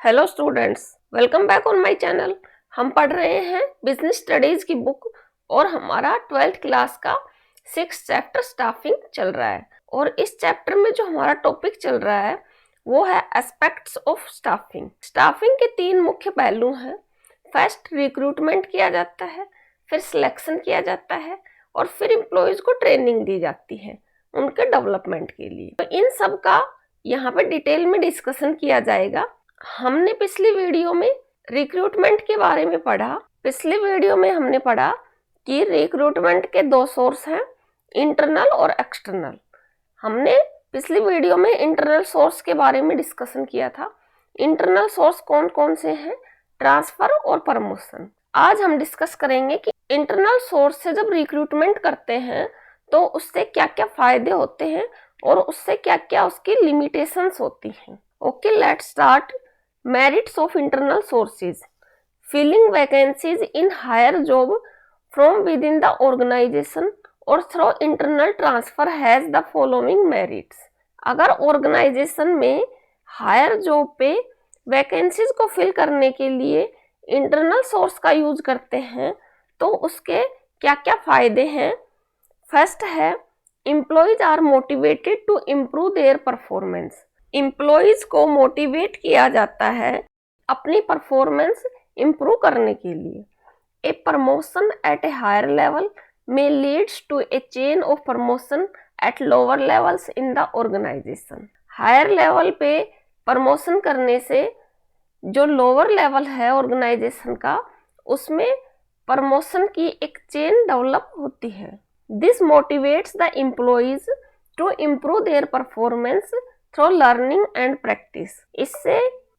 Hello students, welcome back on my channel. हम पढ़ रहे हैं बिजनेस स्टडीज की बुक और हमारा 12th क्लास का 6th चैप्टर स्टाफिंग चल रहा है। और इस चैप्टर में जो हमारा टॉपिक चल रहा है वो है एस्पेक्ट्स ऑफ स्टाफिंग। स्टाफिंग के 3 मुख्य पहलू हैं। फर्स्ट रिक्रूटमेंट किया जाता है, फिर सिलेक्शन किया जाता है और फिर एम्प्लॉयज को ट्रेनिंग दी जाती है उनके डेवलपमेंट के लिए। तो इन सब का यहाँ पे डिटेल में डिस्कशन किया जाएगा। हमने पिछली वीडियो में रिक्रूटमेंट के बारे में पढ़ा। पिछली वीडियो में हमने पढ़ा कि रिक्रूटमेंट के 2 सोर्स हैं, इंटरनल और एक्सटर्नल। हमने पिछली वीडियो में इंटरनल सोर्स के बारे में डिस्कशन किया था। इंटरनल सोर्स कौन कौन से हैं? ट्रांसफर और प्रमोशन। आज हम डिस्कस करेंगे कि इंटरनल सोर्स से जब रिक्रूटमेंट करते हैं तो उससे क्या क्या फायदे होते हैं और उससे क्या क्या उसकी लिमिटेशंस होती हैं। Okay, let's start. Merits of internal sources. Filling vacancies in higher job from within the organization or through internal transfer has the following merits. अगर ऑर्गेनाइजेशन में हायर जॉब पे वैकेंसीज को फिल करने के लिए इंटरनल सोर्स का use करते हैं तो उसके क्या क्या फायदे हैं। फर्स्ट है, employees are motivated to improve their performance. Employees को मोटिवेट किया जाता है अपनी परफॉर्मेंस इंप्रूव करने के लिए। A promotion at a higher level में leads to a chain of promotion at lower levels in the organization. Higher level पे प्रमोशन करने से जो लोअर लेवल है ऑर्गेनाइजेशन का, उसमें प्रमोशन की एक चेन डेवलप होती है। This motivates the employees to improve their performance through learning and practice. इससे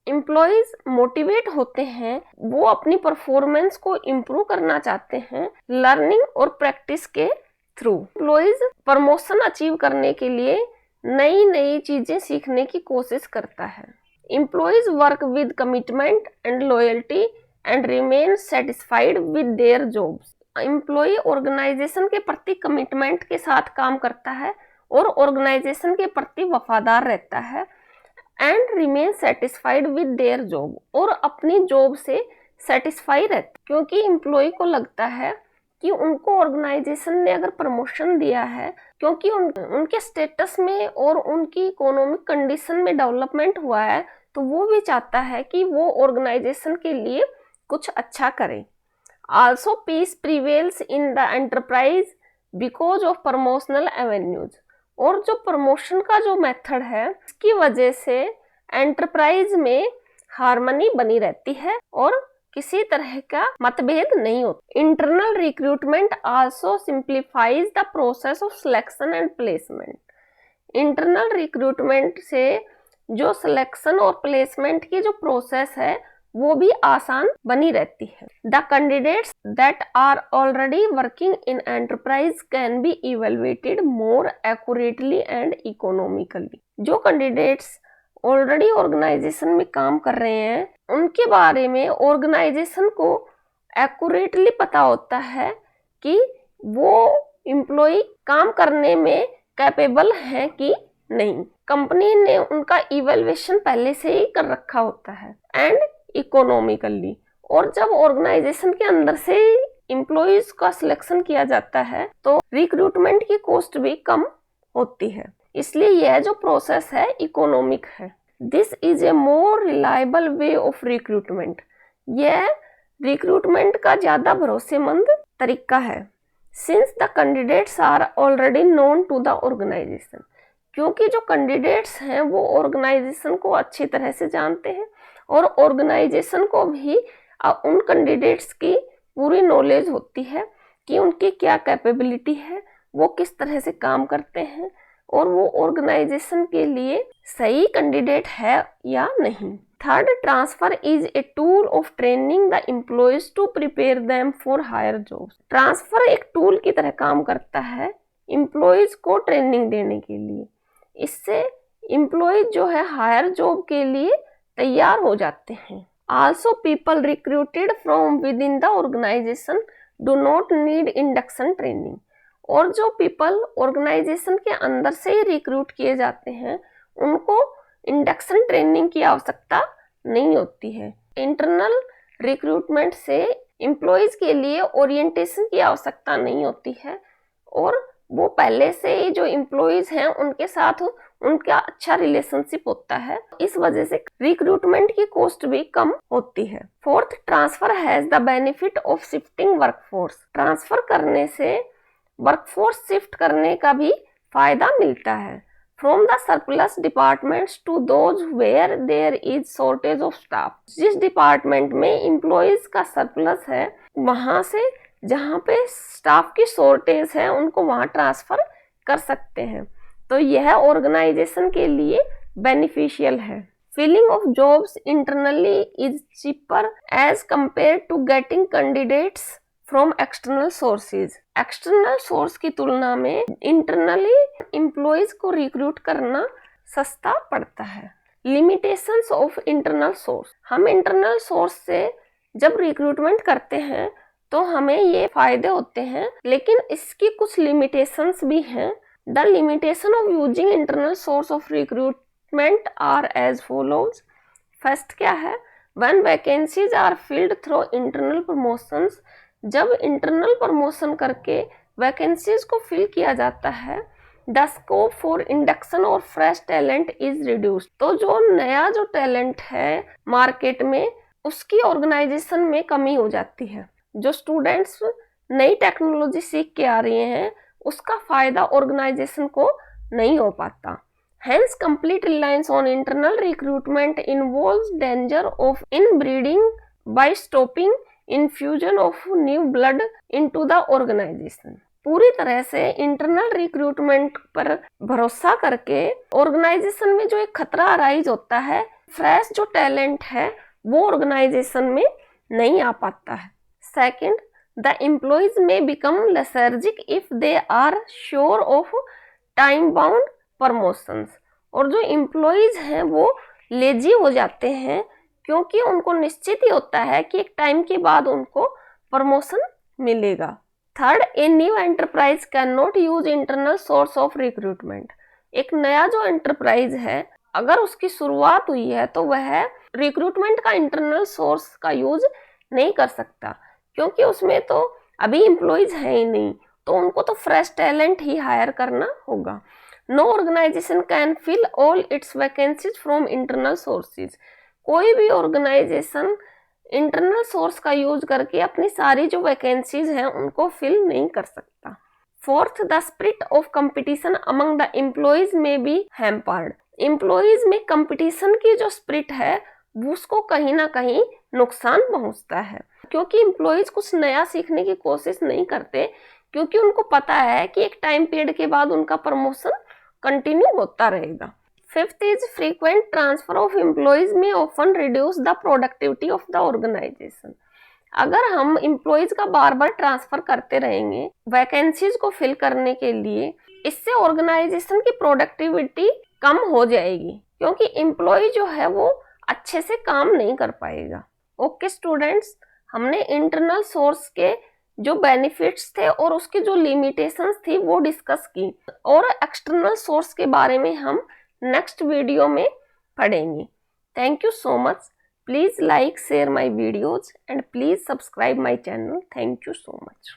एम्प्लॉयज मोटिवेट होते हैं, वो अपनी परफॉर्मेंस को इम्प्रूव करना चाहते हैं लर्निंग और प्रैक्टिस के थ्रू। एम्प्लॉयज प्रमोशन अचीव करने के लिए नई नई चीजें सीखने की कोशिश करता है। Employees work with commitment and loyalty and remain satisfied with their jobs. Employee organization के प्रति कमिटमेंट के साथ काम करता है और ऑर्गेनाइजेशन के प्रति वफादार रहता है and remain satisfied with their job, और अपनी जॉब से सेटिस्फाई रहता है क्योंकि एम्प्लॉय को लगता है कि उनको ऑर्गेनाइजेशन ने अगर प्रमोशन दिया है क्योंकि उनके स्टेटस में और उनकी इकोनॉमिक कंडीशन में डेवलपमेंट हुआ है, तो वो भी चाहता है कि वो ऑर्गेनाइजेशन के लिए कुछ अच्छा करे। Also peace prevails in the enterprise because of promotional avenues. और जो प्रमोशन का जो मेथड है उसकी वजह से एंटरप्राइज में हार्मनी बनी रहती है और किसी तरह का मतभेद नहीं होता। Internal recruitment also simplifies the process of selection and placement. Internal recruitment से जो सिलेक्शन और प्लेसमेंट की जो प्रोसेस है वो भी आसान बनी रहती है। The candidates that are already working in enterprise can be evaluated more accurately and economically. जो कैंडिडेट्स ऑलरेडी ऑर्गेनाइजेशन में काम कर रहे हैं उनके बारे में ऑर्गेनाइजेशन को एक्यूरेटली पता होता है कि वो एम्प्लॉय काम करने में कैपेबल है कि नहीं। कंपनी ने उनका इवेल्युएशन पहले से ही कर रखा होता है एंड इकोनॉमिकली। और जब ऑर्गेनाइजेशन के अंदर से एम्प्लॉयज का सिलेक्शन किया जाता है तो रिक्रूटमेंट की कॉस्ट भी कम होती है, इसलिए यह जो प्रोसेस है इकोनॉमिक है। This is a more reliable way of recruitment. यह रिक्रूटमेंट का ज्यादा भरोसेमंद तरीका है। Since the candidates are already known to the organization. क्योंकि जो कैंडिडेट्स हैं वो ऑर्गेनाइजेशन को अच्छी तरह से जानते हैं और ऑर्गेनाइजेशन को भी उन कैंडिडेट्स की पूरी नॉलेज होती है कि उनकी क्या कैपेबिलिटी है, वो किस तरह से काम करते हैं और वो ऑर्गेनाइजेशन के लिए सही कैंडिडेट है या नहीं। Third, transfer is a tool of training the employees to prepare them for higher jobs. Transfer एक टूल की तरह काम करता है एम्प्लॉयज को ट्रेनिंग देने के लिए। इससे एम्प्लॉयज जो है हायर जॉब के लिए तैयार हो जाते हैं। Also people recruited from within the organization do not need induction training. और जो पीपल ऑर्गेनाइजेशन के अंदर से ही रिक्रूट किए जाते हैं उनको इंडक्शन ट्रेनिंग की आवश्यकता नहीं होती है। इंटरनल रिक्रूटमेंट से एम्प्लॉयज के लिए ओरिएंटेशन की आवश्यकता नहीं होती है और वो पहले से ही जो एम्प्लॉयज हैं उनके साथ उनका अच्छा रिलेशनशिप होता है। इस वजह से रिक्रूटमेंट की कॉस्ट भी कम होती है। Fourth, transfer has the benefit of shifting workforce. Transfer करने से वर्कफोर्स शिफ्ट करने का भी फायदा मिलता है। From the surplus departments to those where there is shortage of staff. जिस डिपार्टमेंट में एम्प्लॉयज का सरप्लस है वहां से जहाँ पे स्टाफ की शॉर्टेज है उनको वहां ट्रांसफर कर सकते हैं, तो यह ऑर्गेनाइजेशन के लिए बेनिफिशियल है। Filling of jobs internally is cheaper as compared to getting candidates from external sources. External source की तुलना में इंटरनली एम्प्लॉयज को रिक्रूट करना सस्ता पड़ता है। Limitations of internal source. हम इंटरनल सोर्स से जब रिक्रूटमेंट करते हैं तो हमें ये फायदे होते हैं, लेकिन इसकी कुछ लिमिटेशंस भी हैं। The limitation of using internal source of recruitment are as follows. First क्या है, when vacancies are filled through internal promotions. जब इंटरनल प्रमोशन करके वैकेंसीज को फिल किया जाता है, द स्कोप फॉर इंडक्शन और फ्रेश टैलेंट इज रिड्यूस्ड। तो जो नया जो टैलेंट है मार्केट में उसकी ऑर्गेनाइजेशन में कमी हो जाती है। जो स्टूडेंट्स नई टेक्नोलॉजी सीख के आ रहे हैं उसका फायदा ऑर्गेनाइजेशन को नहीं हो पाता। Hence, complete reliance on internal recruitment involves danger of inbreeding by stopping infusion of new blood into the organization. पूरी तरह से इंटरनल रिक्रूटमेंट पर भरोसा करके ऑर्गेनाइजेशन में जो एक खतरा अराइज होता है, फ्रेश जो टैलेंट है वो ऑर्गेनाइजेशन में नहीं आ पाता है। Second, the employees may become lethargic if they are sure of time-bound promotions। और जो एम्प्लॉयज हैं वो लेजी हो जाते हैं क्योंकि उनको निश्चित ही होता है कि एक टाइम के बाद उनको प्रमोशन मिलेगा। Third, a new enterprise can not use internal source of recruitment. एक नया जो एंटरप्राइज है अगर उसकी शुरुआत हुई है तो वह रिक्रूटमेंट का इंटरनल सोर्स का यूज नहीं कर सकता क्योंकि उसमें तो अभी एम्प्लॉयज है ही नहीं, तो उनको तो फ्रेश टैलेंट ही हायर करना होगा। No organization can fill all its vacancies from internal sources. कोई भी ऑर्गेनाइजेशन इंटरनल सोर्स का यूज करके अपनी सारी जो वैकेंसीज हैं उनको फिल नहीं कर सकता। Fourth, the spirit of competition among the employees में बी हैम्पर्ड। एम्प्लॉयज में कंपटीशन की जो स्पिरिट है उसको कहीं ना कहीं नुकसान पहुंचता है क्योंकि एम्प्लॉयज कुछ नया सीखने की कोशिश नहीं करते क्योंकि उनको पता है कि एक टाइम पीरियड के बाद उनका प्रमोशन कंटिन्यू होता रहेगा। Fifth is frequent transfer of employees may often reduce the productivity of the organization. अगर हम एम्प्लॉयज का बार बार ट्रांसफर करते रहेंगे वैकेंसीज को फिल करने के लिए, इससे ऑर्गेनाइजेशन की प्रोडक्टिविटी कम हो जाएगी क्योंकि एम्प्लॉय जो है वो अच्छे से काम नहीं कर पाएगा। ओके स्टूडेंट्स, हमने इंटरनल सोर्स के जो बेनिफिट्स थे और उसकी जो लिमिटेशंस थी वो डिस्कस की और एक्सटर्नल सोर्स के बारे में हम नेक्स्ट वीडियो में पढ़ेंगे। Thank you so much. Please like share my videos and please subscribe my channel. Thank you so much.